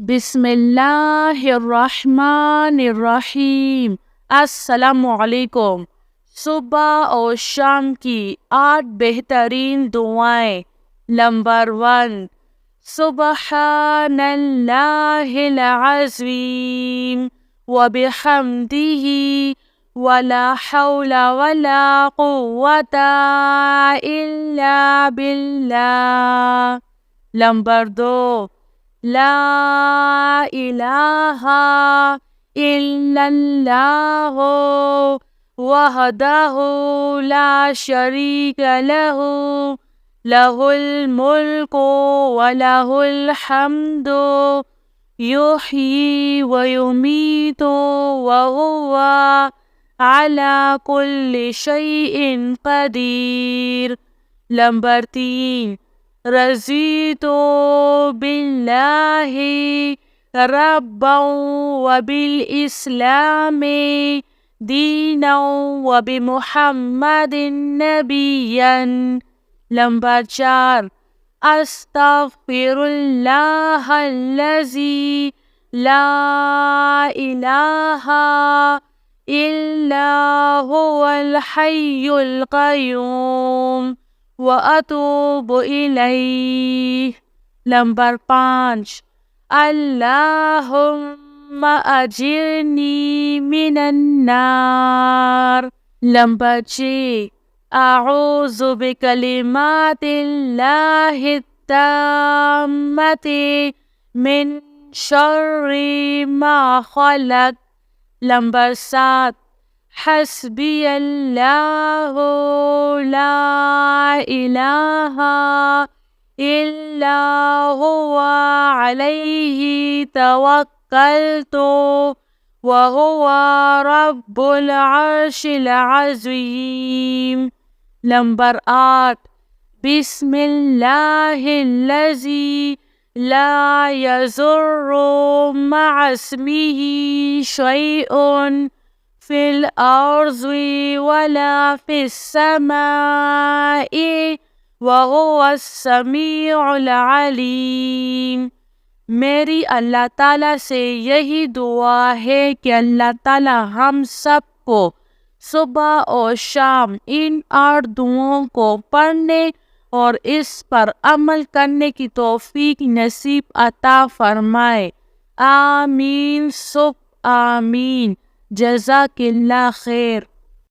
بسم اللہ الرحمن الرحیم۔ السلام علیکم۔ صبح اور شام کی 8 بہترین دعائیں۔ نمبر 1، سبحان اللہ العظیم وبحمدہ ولا حول ولا قوة الا باللہ۔ نمبر 2، لا الہ الا اللہ وحدہ لا شریک لہ لہ الملک ولہ الحمد یحیی ویمیت وہو علی کل شیء قدیر۔ نمبر 3، رضیت باللہ ربا وبالاسلام دینا وبمحمد نبیا۔ نمبر 4، استغفر اللہ الذی لا الہ الا هو الحی القیوم وَأَتُوبُ إِلَيْهِ۔ نمبر 5، اللہم اجرنی من النار۔ نمبر 6، اعوذ بکلمات اللہ التامۃ من شر ما خلق۔ نمبر 7، حسبی اللہ لا الہ الا هو علیہ توکلت وہو رب العرش العظیم۔ نمبر 8، بسم اللہ الذی لا یضر مع اسمہ شیء فی الارض ولا فی السماء وہو السمیع العلیم۔ میری اللہ تعالیٰ سے یہی دعا ہے کہ اللہ تعالیٰ ہم سب کو صبح اور شام ان 8 دعاؤں کو پڑھنے اور اس پر عمل کرنے کی توفیق نصیب عطا فرمائے۔ آمین ثم آمین۔ جزاک اللہ خیر۔